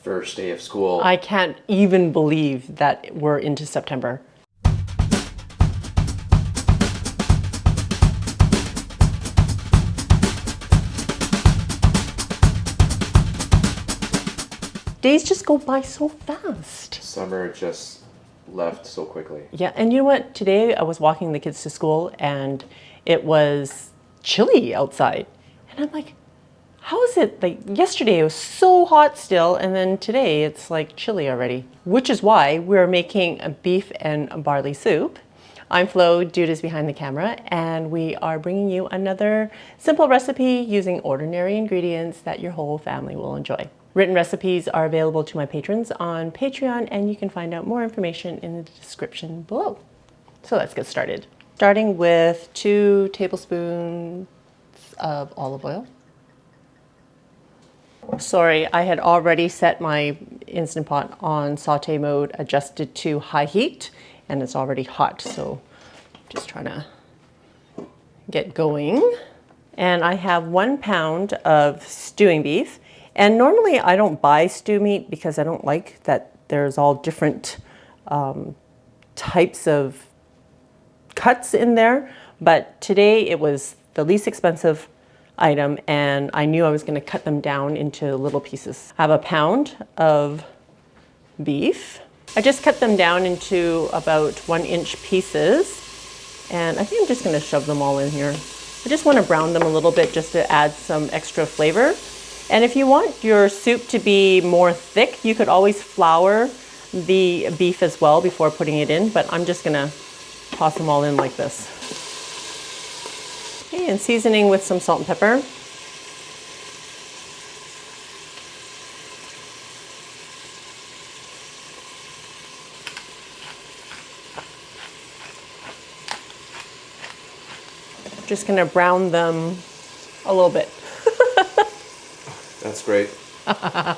First day of school. I can't even believe that we're into September. Days just go by so fast. Summer just left so quickly. Yeah, and you know what? Today I was walking the kids to school and it was chilly outside. And I'm like, how is it like yesterday it was so hot still and then today it's like chilly already? Which is why we're making a beef and barley soup. I'm Flo, Dude is behind the camera, and we are bringing you another simple recipe using ordinary ingredients that your whole family will enjoy. Written recipes are available to my patrons on Patreon, and you can find out more information in the description below. So let's get started. Starting with 2 tablespoons of olive oil. Sorry, I had already set my Instant Pot on saute mode, adjusted to high heat, and it's already hot, so just trying to get going. And I have 1 pound of stewing beef. And normally I don't buy stew meat because I don't like that there's all different types of cuts in there. But today it was the least expensive item and I knew I was going to cut them down into little pieces. I have 1 pound of beef. I just cut them down into about 1-inch pieces. And I think I'm just going to shove them all in here. I just want to brown them a little bit just to add some extra flavor. And if you want your soup to be more thick, you could always flour the beef as well before putting it in, but I'm just gonna toss them all in like this. Okay, and seasoning with some salt and pepper. Just gonna brown them a little bit. That's great. Well,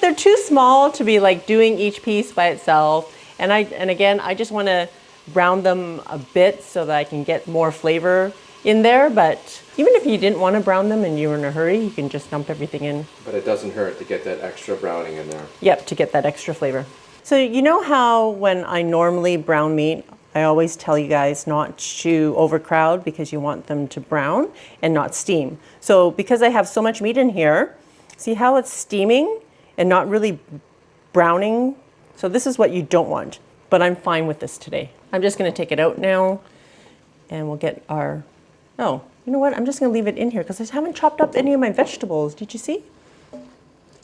they're too small to be like doing each piece by itself. And again, I just want to brown them a bit so that I can get more flavor in there. But even if you didn't want to brown them and you were in a hurry, you can just dump everything in. But it doesn't hurt to get that extra browning in there. Yep, to get that extra flavor. So you know how when I normally brown meat, I always tell you guys not to overcrowd because you want them to brown and not steam. So because I have so much meat in here, see how it's steaming and not really browning? So this is what you don't want, but I'm fine with this today. I'm just gonna take it out now and we'll get our, oh, you know what? I'm just gonna leave it in here because I haven't chopped up any of my vegetables. Did you see?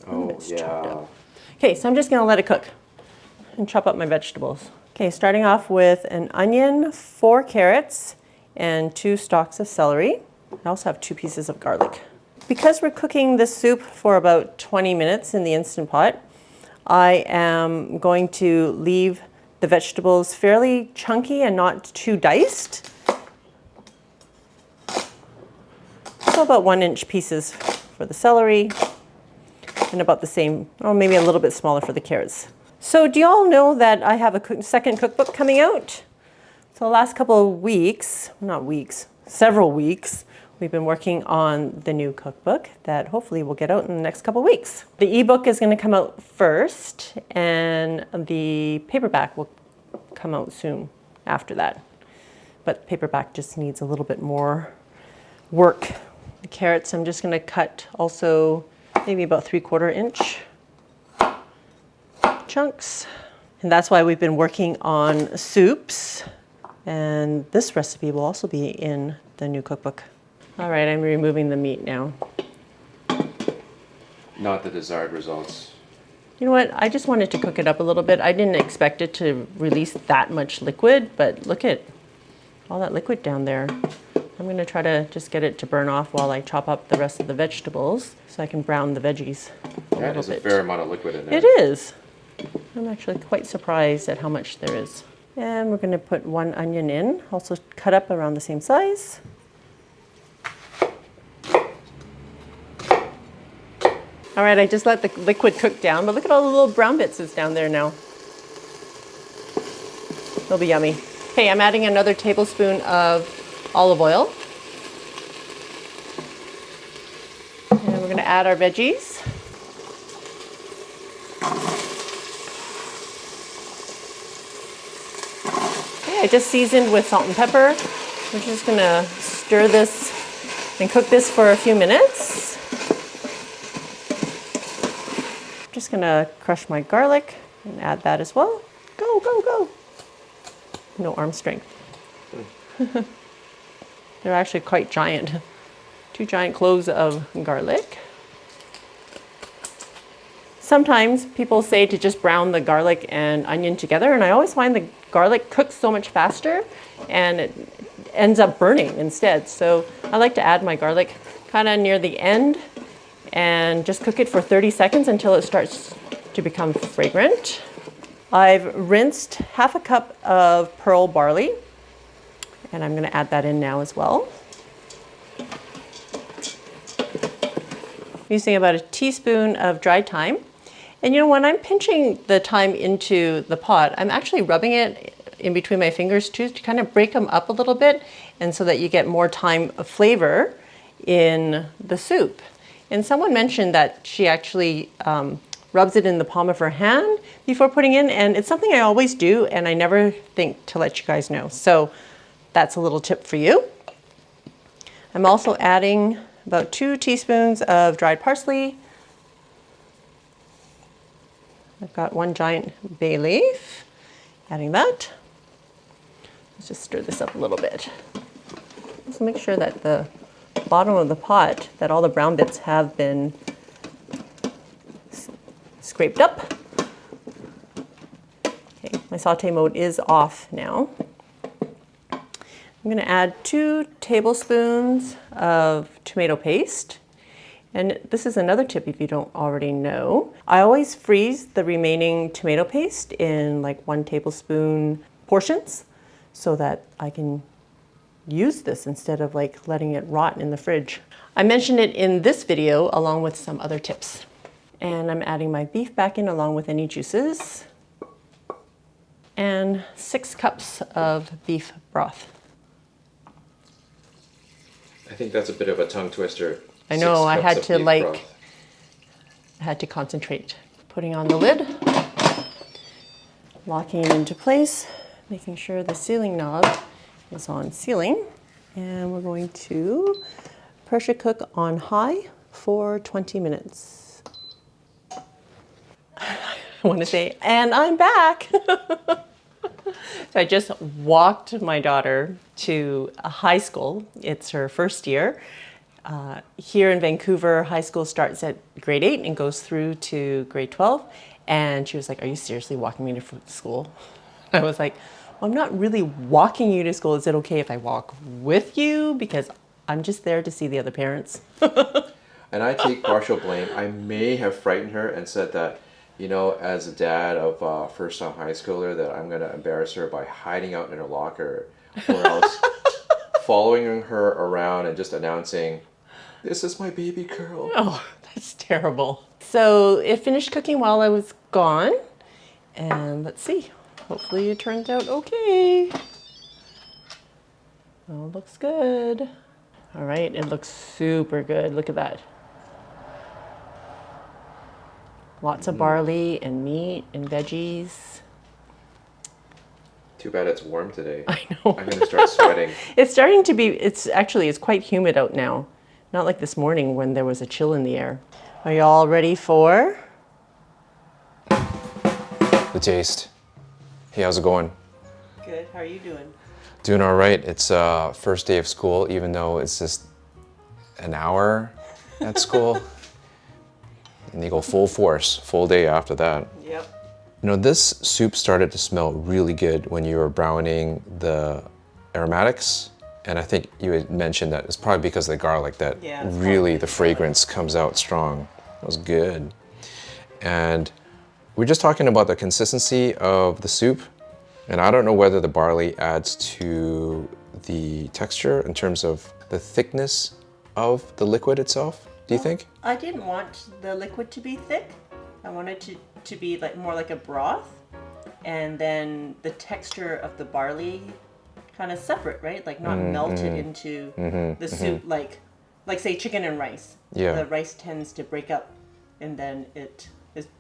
Oh, yeah. Okay, so I'm just gonna let it cook and chop up my vegetables. Okay, starting off with an onion, 4 carrots, and 2 stalks of celery. I also have 2 pieces of garlic. Because we're cooking this soup for about 20 minutes in the Instant Pot, I am going to leave the vegetables fairly chunky and not too diced. So about 1-inch pieces for the celery, and about the same, or maybe a little bit smaller for the carrots. So do you all know that I have a second cookbook coming out? So the last couple of weeks, not weeks, several weeks, we've been working on the new cookbook that hopefully will get out in the next couple of weeks. The ebook is going to come out first and the paperback will come out soon after that. But paperback just needs a little bit more work. The carrots I'm just going to cut also maybe about 3/4 inch chunks. And that's why we've been working on soups. And this recipe will also be in the new cookbook. All right, I'm removing the meat now. Not the desired results. You know what? I just wanted to cook it up a little bit. I didn't expect it to release that much liquid, but look at all that liquid down there. I'm going to try to just get it to burn off while I chop up the rest of the vegetables so I can brown the veggies a That little is a bit. fair amount of liquid in there. It is. I'm actually quite surprised at how much there is. And we're going to put 1 onion in, also cut up around the same size. All right, I just let the liquid cook down, but look at all the little brown bits that's down there now. It'll be yummy. Okay, I'm adding another tablespoon of olive oil. And we're going to add our veggies. I just seasoned with salt and pepper. We're just gonna stir this and cook this for a few minutes. Just gonna crush my garlic and add that as well. Go, go, go. No arm strength. They're actually quite giant. 2 giant cloves of garlic. Sometimes people say to just brown the garlic and onion together, and I always find the garlic cooks so much faster and it ends up burning instead. So I like to add my garlic kind of near the end and just cook it for 30 seconds until it starts to become fragrant. I've rinsed half a cup of pearl barley, and I'm going to add that in now as well. Using about a teaspoon of dried thyme. And you know, when I'm pinching the thyme into the pot, I'm actually rubbing it in between my fingers too to kind of break them up a little bit, and so that you get more thyme flavor in the soup. And someone mentioned that she actually rubs it in the palm of her hand before putting in, and it's something I always do, and I never think to let you guys know. So that's a little tip for you. I'm also adding about 2 teaspoons of dried parsley. I've got 1 giant bay leaf, adding that. Let's just stir this up a little bit. Let's make sure that the bottom of the pot, that all the brown bits have been scraped up. Okay, my saute mode is off now. I'm going to add 2 tablespoons of tomato paste. And this is another tip if you don't already know. I always freeze the remaining tomato paste in like 1 tablespoon portions so that I can use this instead of like letting it rot in the fridge. I mentioned it in this video along with some other tips. And I'm adding my beef back in along with any juices. And 6 cups of beef broth. I think that's a bit of a tongue twister. I know, I had to like, broth. I had to concentrate. Putting on the lid, locking it into place, making sure the sealing knob is on sealing. And we're going to pressure cook on high for 20 minutes. I want to say, and I'm back. So I just walked my daughter to a high school. It's her first year. Here in Vancouver, high school starts at grade 8 and goes through to grade 12. And she was like, "Are you seriously walking me to school?" I was like, "Well, I'm not really walking you to school. Is it okay if I walk with you? Because I'm just there to see the other parents." And I take partial blame. I may have frightened her and said that, you know, as a dad of a first-time high schooler, that I'm going to embarrass her by hiding out in her locker, or else following her around and just announcing, "This is my baby girl." Oh, that's terrible. So it finished cooking while I was gone. And let's see. Hopefully it turns out okay. Oh, looks good. All right, it looks super good. Look at that. Lots of barley and meat and veggies. Too bad it's warm today. I know. I'm going to start sweating. It's starting to be, it's quite humid out now. Not like this morning when there was a chill in the air. Are you all ready for? The taste. Hey, how's it going? Good, how are you doing? Doing all right. It's first day of school, even though it's just an hour at school. And you go full force, full day after that. Yep. You know, this soup started to smell really good when you were browning the aromatics. And I think you had mentioned that it's probably because of the garlic that really the fragrance comes out strong. It was good. And we're just talking about the consistency of the soup. And I don't know whether the barley adds to the texture in terms of the thickness of the liquid itself. Do you think? I didn't want the liquid to be thick. I wanted it to be like more like a broth, and then the texture of the barley kind of separate, right? Like not melted into the soup, like say chicken and rice. Yeah. The rice tends to break up, and then it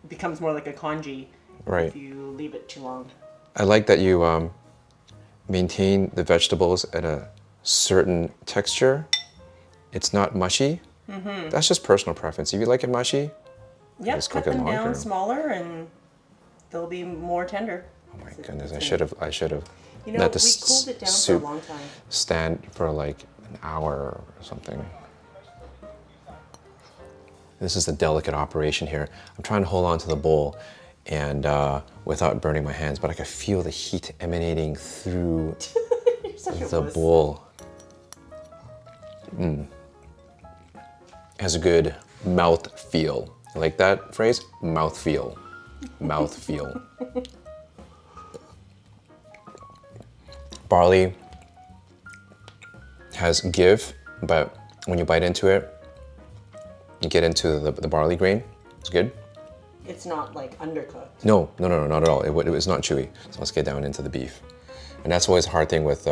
becomes more like a congee Right. if you leave it too long. I like that you maintain the vegetables at a certain texture. It's not mushy. That's just personal preference. If you like it mushy, Yep, just cut cook it them down longer. smaller and they'll be more tender. Oh my goodness, I should have You know, let the we cooled it down for a soup long time. stand for like an hour or something. This is a delicate operation here. I'm trying to hold on to the bowl and without burning my hands, but I can feel the heat emanating through You're such a the wuss. bowl. Has a good mouth feel. You like that phrase? Mouth feel. Mouth feel. Barley has give, but when you bite into it, you get into the barley grain. It's good. It's not like undercooked. No, not at all. It was not chewy. So let's get down into the beef. And that's always a hard thing with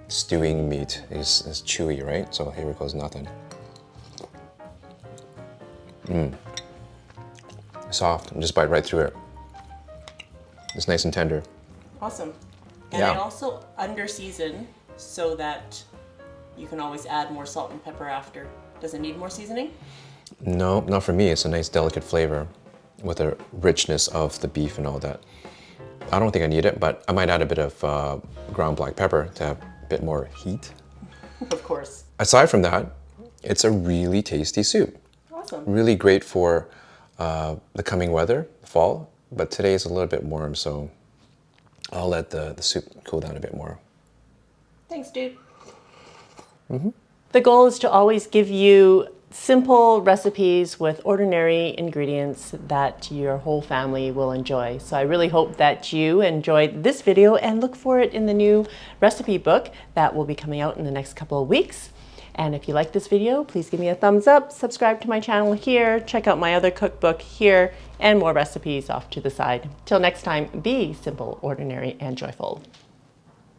stewing meat is chewy, right? So here goes nothing. Soft, and just bite right through it. It's nice and tender. Awesome. And Yeah. I also under season so that you can always add more salt and pepper after. Does it need more seasoning? No, not for me. It's a nice delicate flavor with the richness of the beef and all that. I don't think I need it, but I might add a bit of ground black pepper to have a bit more heat. Of course. Aside from that, it's a really tasty soup. Awesome. Really great for the coming weather, fall, but today is a little bit warm, so I'll let the soup cool down a bit more. Thanks, dude. The goal is to always give you simple recipes with ordinary ingredients that your whole family will enjoy. So I really hope that you enjoyed this video and look for it in the new recipe book that will be coming out in the next couple of weeks. And if you like this video, please give me a thumbs up, subscribe to my channel here, check out my other cookbook here, and more recipes off to the side. Till next time, be simple, ordinary, and joyful.